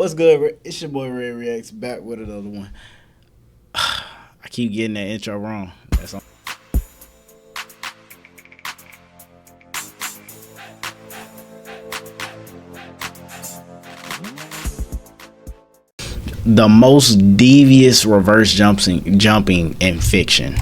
What's good? It's your boy Red Reacts back with another one. I keep getting that intro wrong. That's all. The most devious reverse jumping in fiction.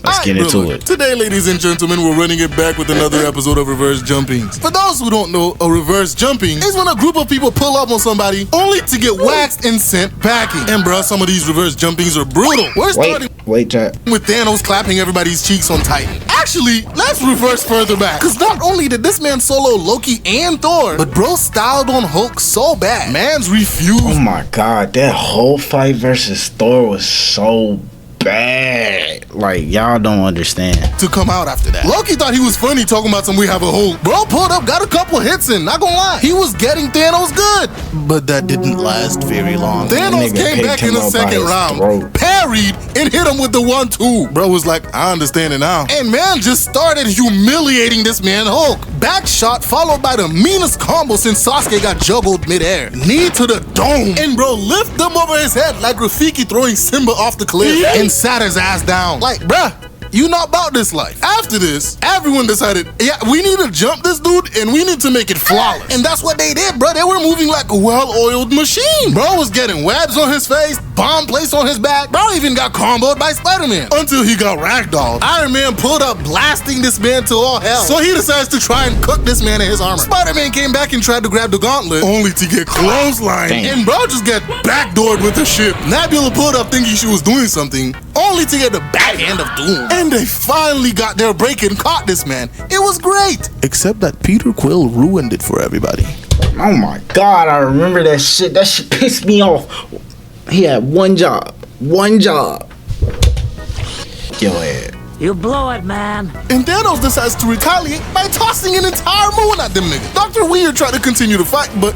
Let's get into it. Today, ladies and gentlemen, we're running it back with another episode of Reverse Jumping. For those who don't know, a reverse jumping is when a group of people pull up on somebody only to get waxed and sent packing. And bruh, some of these reverse jumpings are brutal. We're starting with Thanos clapping everybody's cheeks on Titan. Actually, let's reverse further back. Cause not only did this man solo Loki and Thor, but bro styled on Hulk so bad. Man's refused. Oh my god, that whole fight versus Thor was so bad. Like, y'all don't understand. To come out after that. Loki thought he was funny talking about some we have a Hulk. Bro pulled up, got a couple hits in, not gonna lie. He was getting Thanos good. But that didn't last very long. Thanos came back in the second round, parried, and hit him with the 1-2. Bro was like, I understand it now. And man just started humiliating this man Hulk. Back shot followed by the meanest combo since Sasuke got juggled midair. Knee to the dome. And bro lift them over his head like Rafiki throwing Simba off the cliff. And sat his ass down. Like, bruh, you not about this life. After this, everyone decided, yeah, we need to jump this dude and we need to make it flawless. And that's what they did, bro. They were moving like a well-oiled machine. Bro was getting webs on his face, bomb placed on his back. Bro even got comboed by Spider-Man until he got ragdolled. Iron Man pulled up, blasting this man to all hell. So he decides to try and cook this man in his armor. Spider-Man came back and tried to grab the gauntlet, only to get clotheslined. And bro just got backdoored with the ship. Nebula pulled up thinking she was doing something, only to get the backhand of doom. And they finally got their break and caught this man. It was great. Except that Peter Quill ruined it for everybody. Oh my god, I remember that shit. That shit pissed me off. He had one job. One job. Go ahead. You blow it, man. And Thanos decides to retaliate by tossing an entire moon at them niggas. Dr. Weird tried to continue the fight, but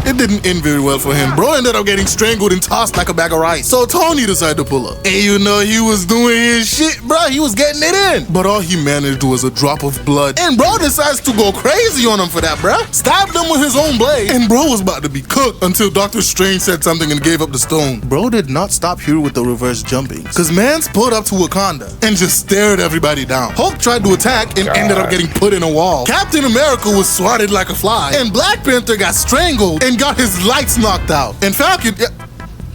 it didn't end very well for him. Bro ended up getting strangled and tossed like a bag of rice. So Tony decided to pull up. And you know he was doing his shit, bro. He was getting it in. But all he managed was a drop of blood. And bro decides to go crazy on him for that, bro. Stabbed him with his own blade. And bro was about to be cooked until Doctor Strange said something and gave up the stone. Bro did not stop here with the reverse jumping. Cause man's pulled up to Wakanda and just stared everybody down. Hulk tried to attack and ended up getting put in a wall. Captain America was swatted like a fly. And Black Panther got strangled and got his lights knocked out. And Falcon,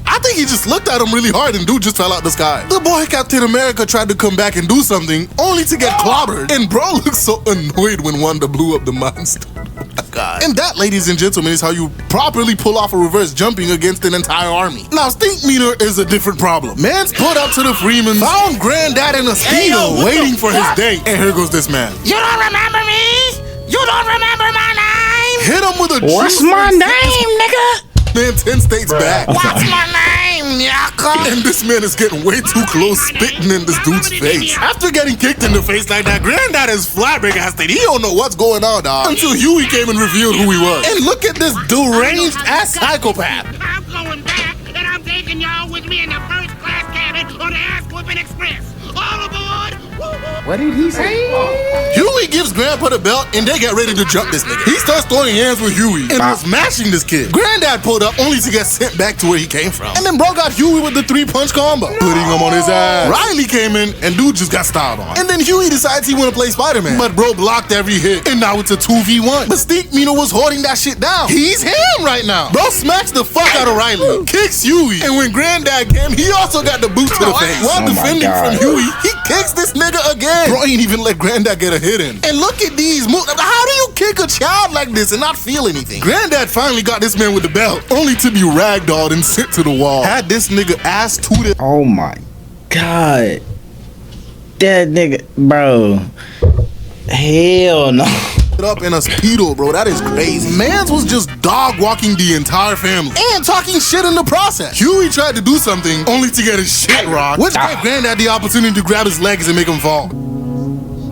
I think he just looked at him really hard and dude just fell out the sky. The boy Captain America tried to come back and do something only to get clobbered. And bro looked so annoyed when Wanda blew up the monster. Oh my god. And that, ladies and gentlemen, is how you properly pull off a reverse jumping against an entire army. Now, stink meter is a different problem. Man's put up to the Freemans, found Granddad in a speedo waiting for his date. And here goes this man. You don't remember me? You don't remember my name? Hit him with a What's my name, nigga? Man, 10 states back. What's my name, Yaka? And this man is getting way too close, spitting in this dude's face. After getting kicked in the face like that, Granddad is flabbergasted. He don't know what's going on, dog. Until Huey came and revealed who he was. And look at this deranged ass psychopath. I'm going back, and I'm taking y'all with me in the first class cabin on the Ass Whooping Express. All aboard! What did he say? Huey gives Grandpa the belt and they get ready to jump this nigga. He starts throwing hands with Huey and was mashing this kid. Granddad pulled up only to get sent back to where he came from. And then bro got Huey with the 3-punch combo, putting him on his ass. Riley came in and dude just got styled on. And then Huey decides he wanna play Spider-Man, but bro blocked every hit. And now it's a 2v1. But Stink Mino was holding that shit down. He's him right now. Bro smacks the fuck out of Riley, kicks Huey, and when Granddad came, he also got the boot to the face. While defending from Huey, he kicks this nigga again. Bro ain't even let Granddad get a hit in. And look at these moves. How do you kick a child like this and not feel anything? Granddad finally got this man with the belt, only to be ragdolled and sent to the wall. Had this nigga ass tooted. Oh my god. That nigga, bro. Hell no. Up in a speedo, bro. That is crazy. Mans was just dog walking the entire family and talking shit in the process. Huey tried to do something only to get his shit rocked, which gave Granddad the opportunity to grab his legs and make him fall.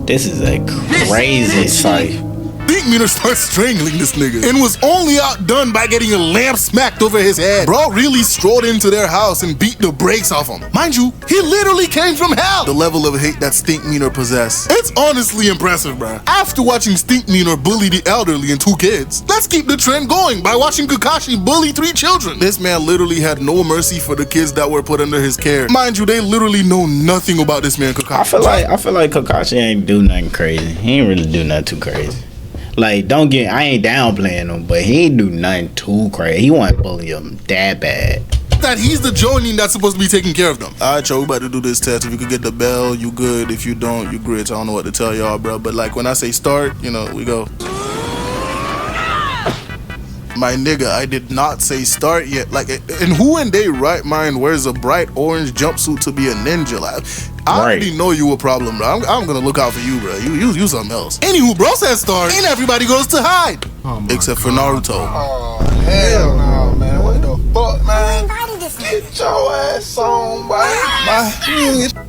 This is a crazy sight. Stink Meter starts strangling this nigga and was only outdone by getting a lamp smacked over his head. Bro really strolled into their house and beat the brakes off him. Mind you, he literally came from hell. The level of hate that Stink Meter possessed, it's honestly impressive, bro. After watching Stink Meter bully the elderly and 2 kids, let's keep the trend going by watching Kakashi bully 3 children. This man literally had no mercy for the kids that were put under his care. Mind you, they literally know nothing about this man Kakashi. I feel like Kakashi ain't do nothing crazy. He ain't really do nothing too crazy. Like, I ain't downplaying him, but he ain't do nothing too crazy. He wasn't bullying him that bad. That he's the Jonin that's supposed to be taking care of them. Alright, y'all, we about to do this test. If you could get the bell, you good. If you don't, you grits. I don't know what to tell y'all, bro. But like when I say start, you know, we go. My nigga, I did not say start yet. Like, and who in their right mind wears a bright orange jumpsuit to be a ninja? Like, I already know you a problem, bro. I'm gonna look out for you, bro. You something else. Anywho, bro says start, and everybody goes to hide. Except for Naruto. Oh, hell no, man. What the fuck, man? Get your ass on, boy.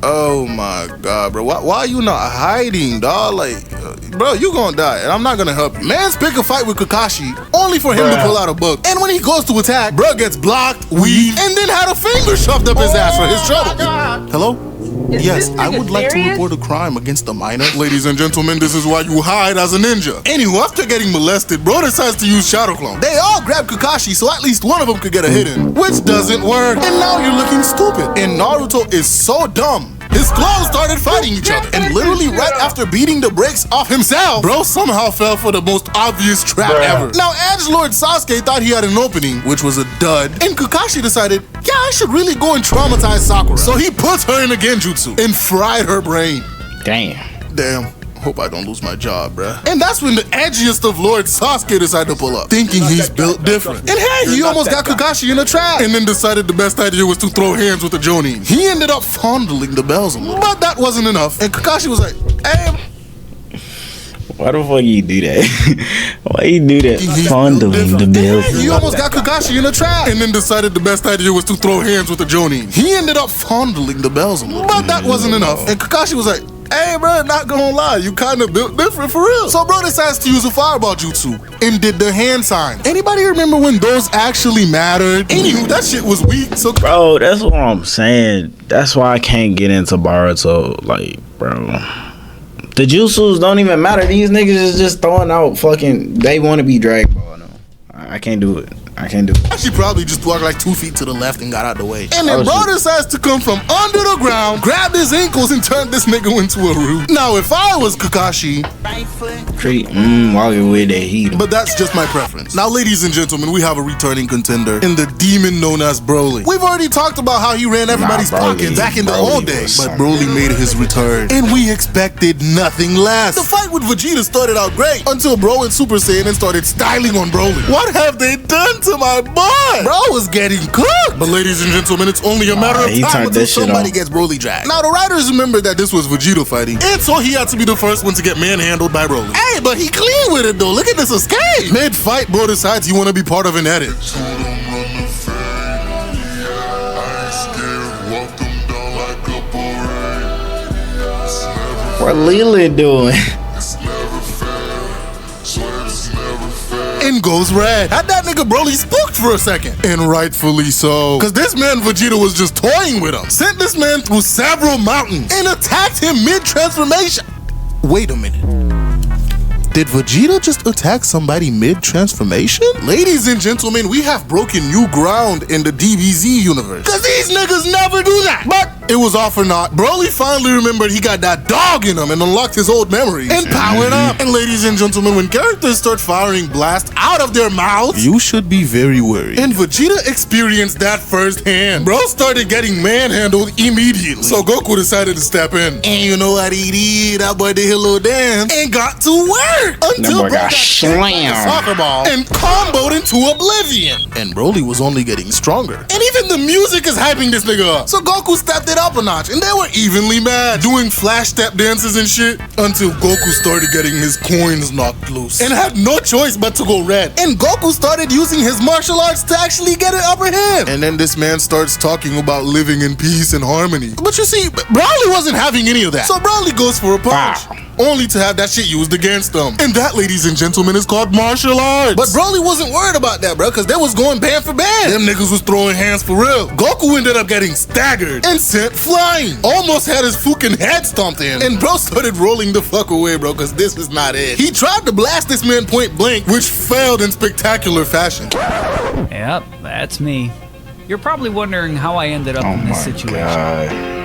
Oh my god, bro. Why are you not hiding, dog? Like, bro, you gonna die, and I'm not gonna help you. Man's pick a fight with Kakashi, only for him to pull out a book. And when he goes to attack, bro gets blocked, weaved, and then had a finger shoved up his ass for his trouble. Hello? Yes, I would like to report a crime against a minor. Ladies and gentlemen, this is why you hide as a ninja. Anywho, after getting molested, bro decides to use Shadow Clone. They all grab Kakashi so at least one of them could get a hit in, which doesn't work. And now you're looking stupid. And Naruto is so dumb. His clones started fighting each other, and literally right after beating the brakes off himself, bro somehow fell for the most obvious trap ever. Now, Edgelord Sasuke thought he had an opening, which was a dud, and Kakashi decided, yeah, I should really go and traumatize Sakura. So he puts her in a genjutsu and fried her brain. Damn. Hope I don't lose my job, bruh. And that's when the edgiest of Lord Sasuke decided to pull up, thinking he's built different. And hey, he almost got Kakashi in a trap, and then decided the best idea was to throw hands with the Jonin. He ended up fondling the bells a little, but that wasn't enough. And Kakashi was like, hey, why the fuck you do that? Why you do that? Fondling the bells. He almost got Kakashi in a trap, and then decided the best idea was to throw hands with the Jonin. He ended up fondling the bells a little, but that wasn't enough. And Kakashi was like, hey, bro, not gonna lie, you kind of built different for real. So, bro decides to use a fireball jutsu and did the hand sign. Anybody remember when those actually mattered? Anywho, that shit was weak. So, bro, that's what I'm saying. That's why I can't get into Boruto. Like, bro, the jutsus don't even matter. These niggas is just throwing out fucking. They want to be Dragon Ball. No, I can't do it. I can't do it. She probably just walked like 2 feet to the left and got out the way. And then bro decides to come from under the ground, grabbed his ankles, and turned this nigga into a root. Now, if I was Kakashi, walking with that heat. But that's just my preference. Now, ladies and gentlemen, we have a returning contender in the demon known as Broly. We've already talked about how he ran everybody's pockets back in the old days, but Broly made his return, and we expected nothing less. The fight with Vegeta started out great until bro went Super Saiyan and started styling on Broly. What have they done to my boy? Bro was getting cooked. But ladies and gentlemen, it's only a matter of time until somebody gets Broly dragged. Now, the writers remembered that this was Vegeta fighting, and so he had to be the first one to get manhandled by Broly. Hey, but he clean with it though. Look at this escape. Mid-fight, bro decides he want to be part of an edit. What Lila doing? And goes red. Had that nigga Broly spooked for a second. And rightfully so. Cause this man Vegeta was just toying with him. Sent this man through several mountains and attacked him mid-transformation. Wait a minute. Did Vegeta just attack somebody mid-transformation? Ladies and gentlemen, we have broken new ground in the DBZ universe. Cause these niggas never do that. But it was all for naught. Broly finally remembered he got that dog in him and unlocked his old memories and powered up. And ladies and gentlemen, when characters start firing blasts out of their mouths, you should be very worried. And Vegeta experienced that firsthand. Bro started getting manhandled immediately. So Goku decided to step in. And you know what he did? That boy did a little dance and got to work. Until bro got slammed soccer ball and comboed into oblivion. And Broly was only getting stronger. And even the music is hyping this nigga up. So Goku stepped it up a notch, and they were evenly mad, doing flash step dances and shit, until Goku started getting his coins knocked loose, and had no choice but to go red. And Goku started using his martial arts to actually get an upper hand. And then this man starts talking about living in peace and harmony. But you see, Broly wasn't having any of that. So Broly goes for a punch. Only to have that shit used against them. And that, ladies and gentlemen, is called martial arts. But Broly wasn't worried about that, bro, because they was going band for band. Them niggas was throwing hands for real. Goku ended up getting staggered and sent flying. Almost had his fucking head stomped in. And bro started rolling the fuck away, bro, because this was not it. He tried to blast this man point blank, which failed in spectacular fashion. Yep, that's me. You're probably wondering how I ended up in this situation.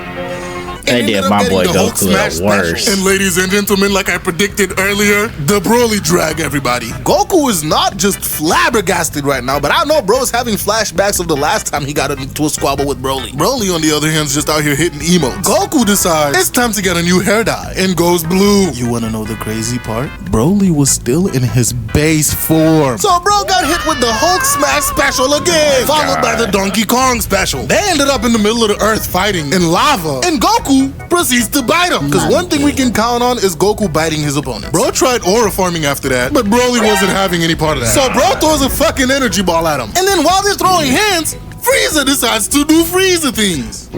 They did my boy Goku the worst. And ladies and gentlemen, like I predicted earlier, the Broly drag everybody. Goku is not just flabbergasted right now, but I know bro's having flashbacks of the last time he got into a squabble with Broly. Broly, on the other hand, is just out here hitting emotes. Goku decides it's time to get a new hair dye and goes blue. You wanna know the crazy part? Broly was still in his base form. So bro got hit with the Hulk Smash special again, followed by the Donkey Kong special. They ended up in the middle of the earth fighting in lava, and Goku proceeds to bite him. Because one thing we can count on is Goku biting his opponent. Bro tried aura farming after that, but Broly wasn't having any part of that. So bro throws a fucking energy ball at him. And then while they're throwing hands, Frieza decides to do Frieza things.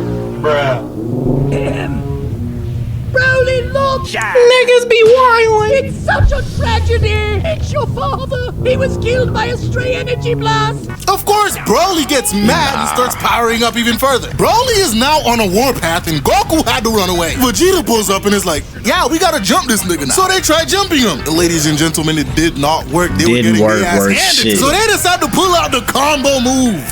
Broly, look! Niggas be wildin'. It's such a tragedy! It's your father! He was killed by a stray energy blast! Of course, Broly gets mad and starts powering up even further. Broly is now on a warpath and Goku had to run away. Vegeta pulls up and is like, yeah, we gotta jump this nigga now. So they try jumping him. Ladies and gentlemen, it did not work. They were getting their ass handed. So they decided to pull out the combo move.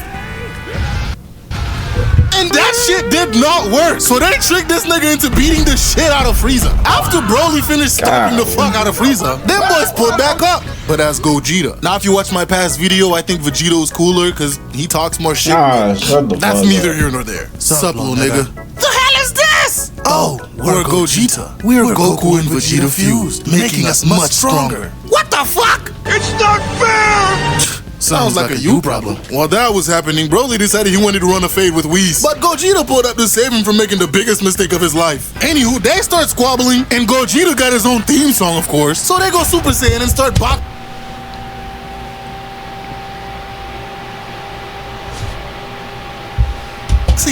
And that shit did not work. So they tricked this nigga into beating the shit out of Frieza. After Broly finished stomping the fuck out of Frieza, them boys pulled back up. But as Gogeta. Now if you watch my past video, I think Vegeta is cooler because he talks more shit. That's neither here nor there. Sup, little nigga? The hell is this? Oh, we're Gogeta. We're Goku and Vegeta fused, making us much stronger. What the fuck? It's not fair! Sounds like a you problem. While that was happening, Broly decided he wanted to run a fade with Whis. But Gogeta pulled up to save him from making the biggest mistake of his life. Anywho, they start squabbling, and Gogeta got his own theme song, of course. So they go Super Saiyan and start boxing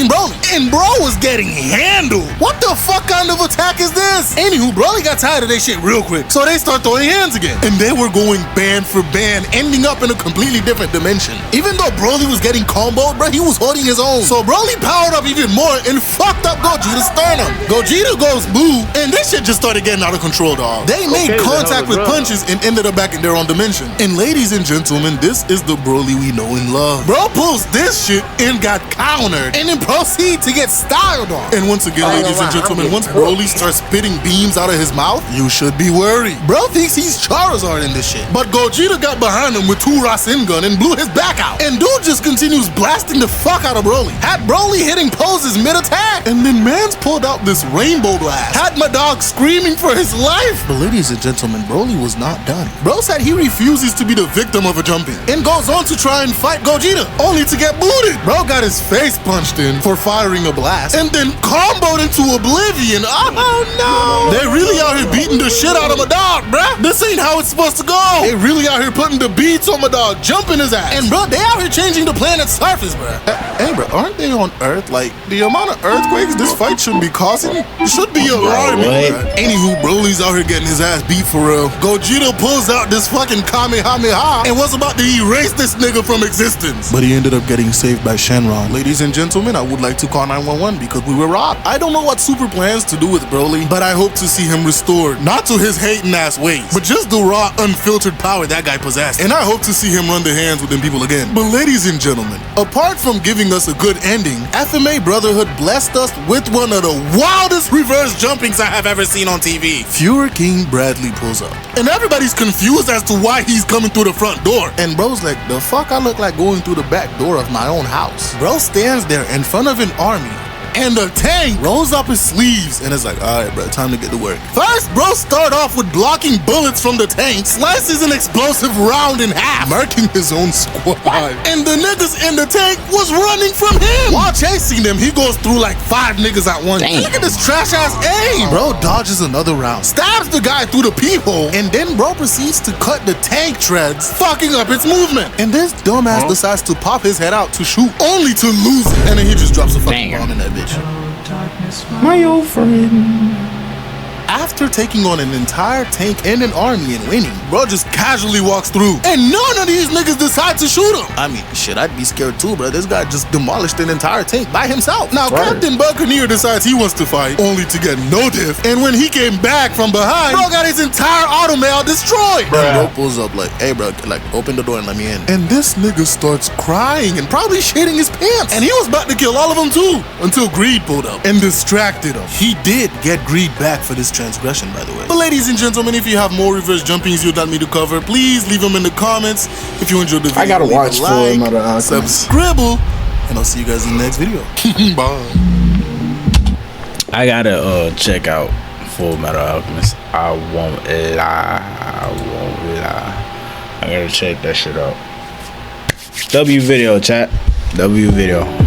Broly. And bro was getting handled. What the fuck kind of attack is this? Anywho, Broly got tired of that shit real quick. So they start throwing hands again. And they were going band for band, ending up in a completely different dimension. Even though Broly was getting comboed, bro, he was holding his own. So Broly powered up even more and fucked up Gogeta's sternum. Gogeta goes boo, and this shit just started getting out of control, dog. They made contact with punches and ended up back in their own dimension. And ladies and gentlemen, this is the Broly we know and love. Bro pulls this shit and got countered, and then proceed to get styled on. And once again, ladies and gentlemen, once Broly starts spitting beams out of his mouth, you should be worried. Bro thinks he's Charizard in this shit. But Gogeta got behind him with 2 Rasengan and blew his back out. And dude just continues blasting the fuck out of Broly. Had Broly hitting poses mid-attack. And then mans pulled out this rainbow blast. Had my dog screaming for his life. But ladies and gentlemen, Broly was not done. Bro said he refuses to be the victim of a jumping and goes on to try and fight Gogeta, only to get booted. Bro got his face punched in for firing a blast and then comboed into oblivion. Oh no! They really out here beating the shit out of my dog, bruh. This ain't how it's supposed to go. They really out here putting the beats on my dog, jumping his ass. And bro, they out here changing the planet's surface, bruh. Hey bro, aren't they on Earth? Like, the amount of earthquakes this fight should be causing should be alarming, bruh. Anywho, Broly's out here getting his ass beat for real. Gogeta pulls out this fucking Kamehameha and was about to erase this nigga from existence. But he ended up getting saved by Shenron. Ladies and gentlemen, I would like to call 911 because we were robbed. I don't know what super plans to do with Broly, but I hope to see him restored. Not to his hating ass ways, but just the raw, unfiltered power that guy possessed. And I hope to see him run the hands with them people again. But ladies and gentlemen, apart from giving us a good ending, FMA Brotherhood blessed us with one of the wildest reverse jumpings I have ever seen on TV. Fuhrer King Bradley pulls up, and everybody's confused as to why he's coming through the front door. And bro's like, the fuck I look like going through the back door of my own house? Bro stands there in front of an army And the tank rolls up his sleeves and is like, all right, bro, time to get to work. First, bro start off with blocking bullets from the tank, slices an explosive round in half, marking his own squad. And the niggas in the tank was running from him. While chasing them, he goes through like 5 niggas at once. Look at this trash ass aim. Bro dodges another round, stabs the guy through the peephole, and then bro proceeds to cut the tank treads, fucking up its movement. And this dumbass decides to pop his head out to shoot, only to lose it. And then he just drops a fucking bomb in that bitch. My old friend. After taking on an entire tank and an army and winning, bro just casually walks through, and none of these niggas decide to shoot him. I mean, shit, I'd be scared too, bro. This guy just demolished an entire tank by himself. Now, Captain Buccaneer decides he wants to fight, only to get no diff. And when he came back from behind, bro got his entire automail destroyed. And bro pulls up like, hey, bro, like, open the door and let me in. And this nigga starts crying and probably shitting his pants. And he was about to kill all of them too, until Greed pulled up and distracted him. He did get Greed back for this transgression, by the way. But ladies and gentlemen, if you have more reverse jumpings you'd like me to cover, please leave them in the comments. If you enjoyed the video, I gotta watch like, Full Metal Alchemist. subscribe, and I'll see you guys in the next video. Bye. I gotta check out Full Metal Alchemist. I won't lie. I gotta check that shit out. W video, chat. W video.